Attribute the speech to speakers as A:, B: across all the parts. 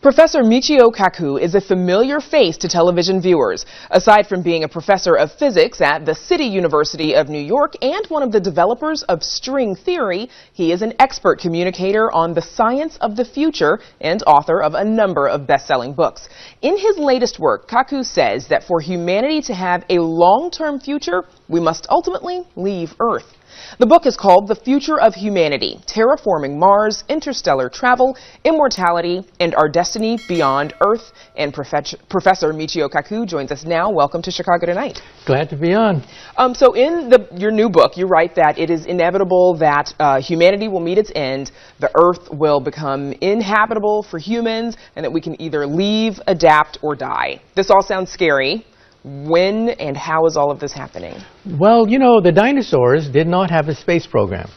A: Professor Michio Kaku is a familiar face to television viewers. Aside from being a professor of physics at the City University of New York and one of the developers of string theory, he is an expert communicator on the science of the future and author of a number of best-selling books. In his latest work, Kaku says that for humanity to have a long-term future, we must ultimately leave Earth. The book is called The Future of Humanity, Terraforming Mars, Interstellar Travel, Immortality, and Our Destiny Beyond Earth. And Professor Michio Kaku joins us now. Welcome to Chicago Tonight.
B: Glad to be on.
A: So in your new book, you write that it is inevitable that humanity will meet its end, the Earth will become inhabitable for humans, and that we can either leave, adapt, or die. This all sounds scary. When and how is all of this happening?
B: Well, you know, the dinosaurs did not have a space program.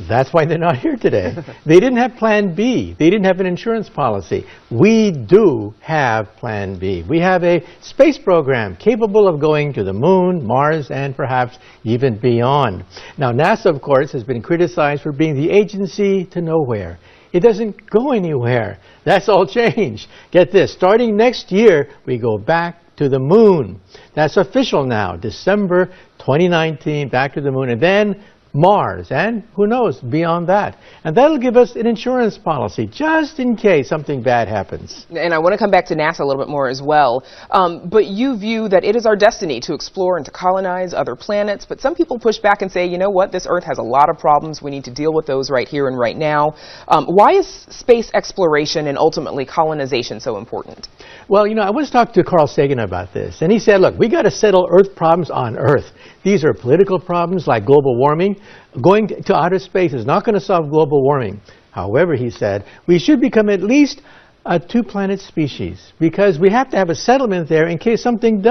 B: That's why they're not here today. They didn't have Plan B. They didn't have an insurance policy. We do have Plan B. We have a space program capable of going to the moon, Mars, and perhaps even beyond. Now, NASA, of course, has been criticized for being the agency to nowhere. It doesn't go anywhere. That's all changed. Get this, starting next year, we go back to the moon. That's official now, December 2019, back to the moon, and then Mars, and who knows, beyond that. And that'll give us an insurance policy, just in case something bad happens.
A: And I want to come back to NASA a little bit more as well. But you view that it is our destiny to explore and to colonize other planets. But some people push back and say, you know what, this Earth has a lot of problems. We need to deal with those right here and right now. Why is space exploration and ultimately colonization so important?
B: Well, you know, I was talking to Carl Sagan about this, and he said, look, we got to settle Earth problems on Earth. These are political problems like global warming. Going to outer space is not going to solve global warming. However, he said, we should become at least a two-planet species because we have to have a settlement there in case something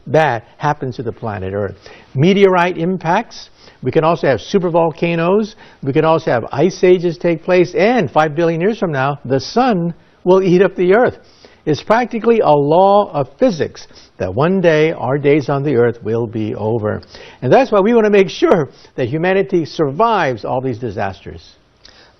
B: bad happens to the planet Earth. Meteorite impacts. We can also have supervolcanoes. We can also have ice ages take place. And 5 billion years from now, the sun will eat up the Earth. It's practically a law of physics that one day our days on the Earth will be over. And that's why we want to make sure that humanity survives all these disasters.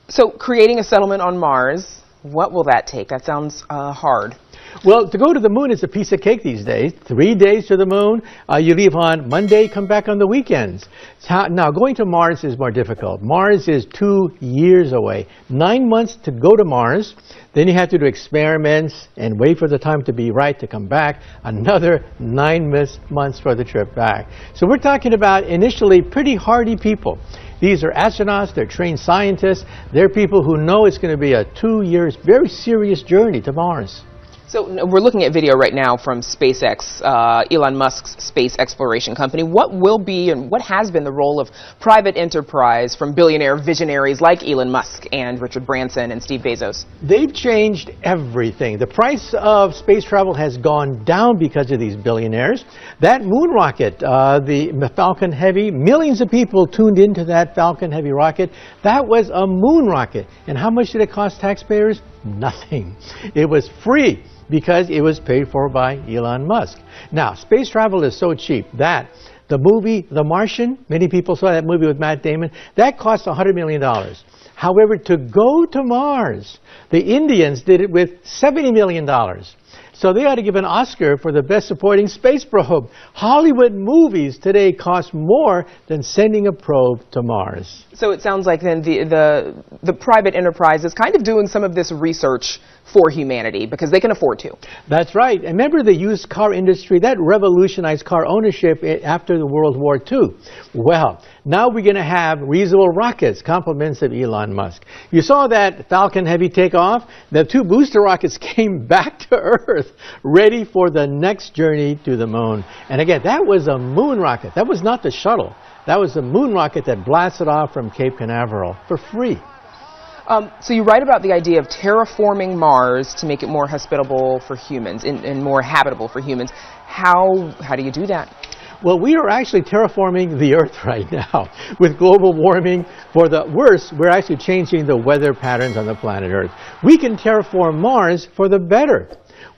A: So creating a settlement on Mars, what will that take? That sounds hard.
B: Well, to go to the moon is a piece of cake these days. 3 days to the moon. You leave on Monday, come back on the weekends. Now, going to Mars is more difficult. Mars is 2 years away. 9 months to go to Mars. Then you have to do experiments and wait for the time to be right to come back. Another 9 months for the trip back. So we're talking about initially pretty hardy people. These are astronauts, they're trained scientists. They're people who know it's going to be a 2 years, very serious journey to Mars.
A: So we're looking at video right now from SpaceX, Elon Musk's space exploration company. What will be and what has been the role of private enterprise from billionaire visionaries like Elon Musk and Richard Branson and Steve Bezos?
B: They've changed everything. The price of space travel has gone down because of these billionaires. That moon rocket, the Falcon Heavy, millions of people tuned into that Falcon Heavy rocket. That was a moon rocket. And how much did it cost taxpayers? Nothing. It was free because it was paid for by Elon Musk. Now, space travel is so cheap that the movie The Martian, many people saw that movie with Matt Damon, that cost $100 million. However, to go to Mars, the Indians did it with $70 million. So they ought to give an Oscar for the best supporting space probe. Hollywood movies today cost more than sending a probe to Mars.
A: So it sounds like then the private enterprise is kind of doing some of this research for humanity because they can afford to.
B: That's right. And remember the used car industry? That revolutionized car ownership after the World War II. Well, now we're going to have reusable rockets, compliments of Elon Musk. You saw that Falcon Heavy take off. The 2 booster rockets came back to Earth, ready for the next journey to the moon. And again, that was a moon rocket. That was not the shuttle. That was the moon rocket that blasted off from Cape Canaveral for free.
A: So you write about the idea of terraforming Mars to make it more hospitable for humans and more habitable for humans. How do you do that?
B: Well, we are actually terraforming the Earth right now. With global warming, for the worse, we're actually changing the weather patterns on the planet Earth. We can terraform Mars for the better.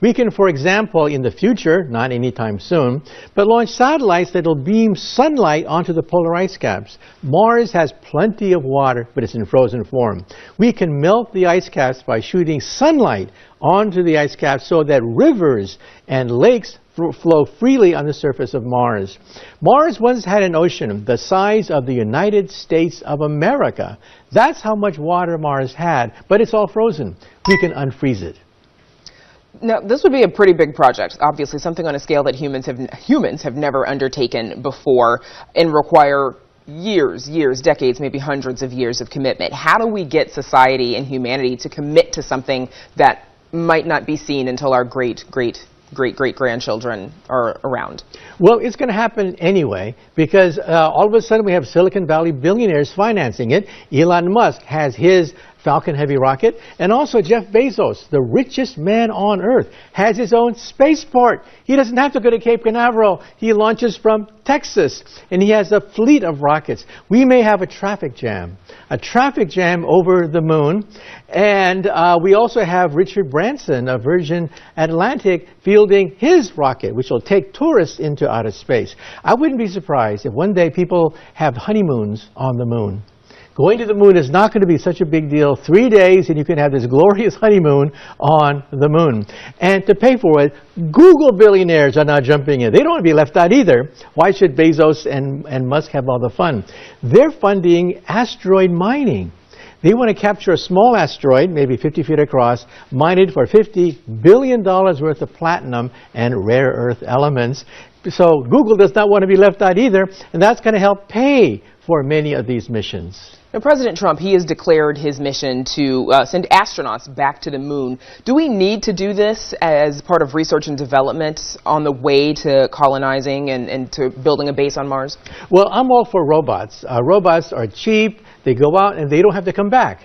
B: We can, for example, in the future, not anytime soon, but launch satellites that will beam sunlight onto the polar ice caps. Mars has plenty of water, but it's in frozen form. We can melt the ice caps by shooting sunlight onto the ice caps so that rivers and lakes flow freely on the surface of Mars. Mars once had an ocean the size of the United States of America. That's how much water Mars had, but it's all frozen. We can unfreeze it.
A: Now, this would be a pretty big project, obviously something on a scale that humans have never undertaken before and require years, decades, maybe hundreds of years of commitment. How do we get society and humanity to commit to something that might not be seen until our great-grandchildren are around?
B: Well, it's going to happen anyway because all of a sudden we have Silicon Valley billionaires financing it. Elon Musk has his Falcon Heavy rocket, and also Jeff Bezos, the richest man on earth, has his own spaceport. He doesn't have to go to Cape Canaveral. He launches from Texas, and he has a fleet of rockets. We may have a traffic jam over the moon, and we also have Richard Branson of Virgin Atlantic fielding his rocket, which will take tourists into outer space. I wouldn't be surprised if one day people have honeymoons on the moon. Going to the moon is not going to be such a big deal. 3 days and you can have this glorious honeymoon on the moon. And to pay for it, Google billionaires are now jumping in. They don't want to be left out either. Why should Bezos and Musk have all the fun? They're funding asteroid mining. They want to capture a small asteroid, maybe 50 feet across, mine it for $50 billion worth of platinum and rare earth elements. So Google does not want to be left out either, and that's going to help pay for many of these missions.
A: Now, President Trump, he has declared his mission to send astronauts back to the moon. Do we need to do this as part of research and development on the way to colonizing and to building a base on Mars?
B: Well, I'm all for robots. Robots are cheap, they go out and they don't have to come back.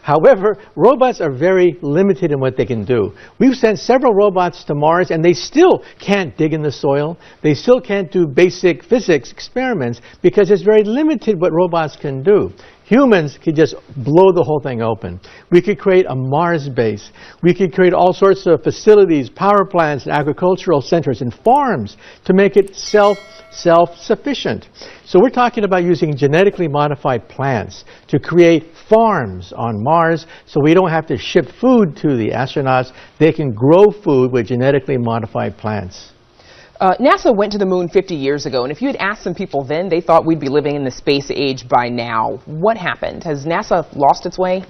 B: However, robots are very limited in what they can do. We've sent several robots to Mars and they still can't dig in the soil. They still can't do basic physics experiments because it's very limited what robots can do. Humans could just blow the whole thing open. We could create a Mars base. We could create all sorts of facilities, power plants, and agricultural centers and farms to make it self-sufficient. So we're talking about using genetically modified plants to create farms on Mars so we don't have to ship food to the astronauts. They can grow food with genetically modified plants.
A: NASA went to the moon 50 years ago, and if you had asked some people then, they thought we'd be living in the space age by now. What happened? Has NASA lost its way?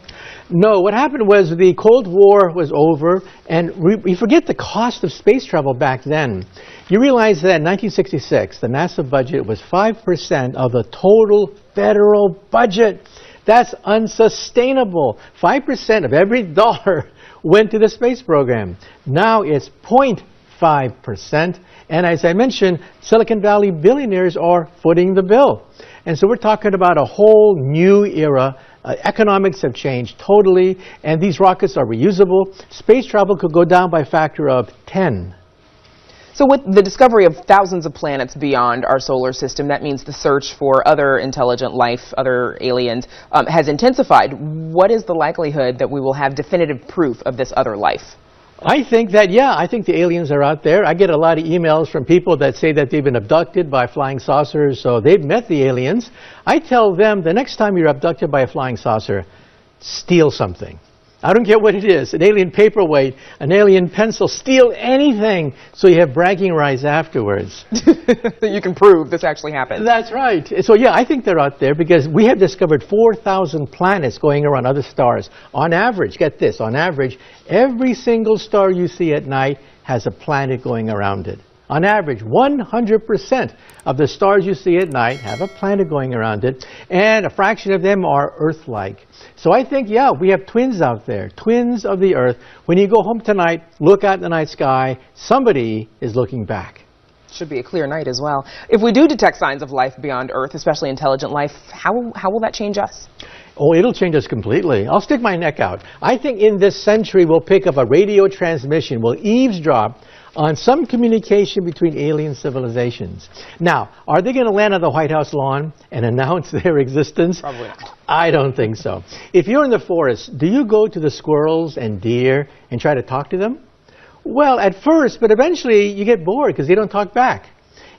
B: No, what happened was the Cold War was over, and we forget the cost of space travel back then. You realize that in 1966, the NASA budget was 5% of the total federal budget. That's unsustainable. 5% of every dollar went to the space program. Now it's 0.5%. And as I mentioned, Silicon Valley billionaires are footing the bill. And so we're talking about a whole new era. Economics have changed totally, and these rockets are reusable. Space travel could go down by a factor of 10.
A: So with the discovery of thousands of planets beyond our solar system, that means the search for other intelligent life, other aliens, has intensified. What is the likelihood that we will have definitive proof of this other life?
B: I think that, I think the aliens are out there. I get a lot of emails from people that say that they've been abducted by flying saucers, so they've met the aliens. I tell them the next time you're abducted by a flying saucer, steal something. I don't care what it is, an alien paperweight, an alien pencil, steal anything so you have bragging rights afterwards.
A: You can prove this actually happened.
B: That's right. So I think they're out there because we have discovered 4,000 planets going around other stars. On average, get this, on average, every single star you see at night has a planet going around it. On average, 100% of the stars you see at night have a planet going around it, and a fraction of them are Earth-like. So I think, we have twins out there, twins of the Earth. When you go home tonight, look out in the night sky, somebody is looking back.
A: Should be a clear night as well. If we do detect signs of life beyond Earth, especially intelligent life, how will that change us?
B: Oh, it'll change us completely. I'll stick my neck out. I think in this century we'll pick up a radio transmission, we'll eavesdrop on some communication between alien civilizations. Now, are they going to land on the White House lawn and announce their existence?
A: Probably not.
B: I don't think so. If you're in the forest, do you go to the squirrels and deer and try to talk to them? Well, at first, but eventually you get bored because they don't talk back.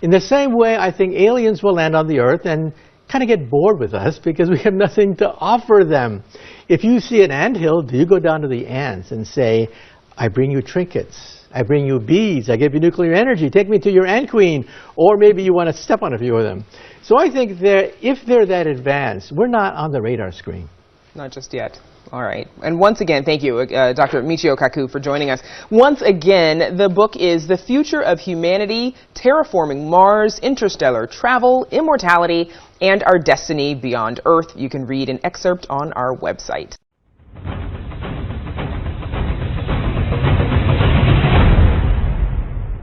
B: In the same way, I think aliens will land on the Earth and kind of get bored with us because we have nothing to offer them. If you see an anthill, do you go down to the ants and say, I bring you trinkets, I bring you bees, I give you nuclear energy, take me to your ant queen, or maybe you want to step on a few of them. So I think if they're that advanced, we're not on the radar screen.
A: Not just yet. All right. And once again, thank you, Dr. Michio Kaku, for joining us. Once again, the book is The Future of Humanity, Terraforming Mars, Interstellar Travel, Immortality, and Our Destiny Beyond Earth. You can read an excerpt on our website.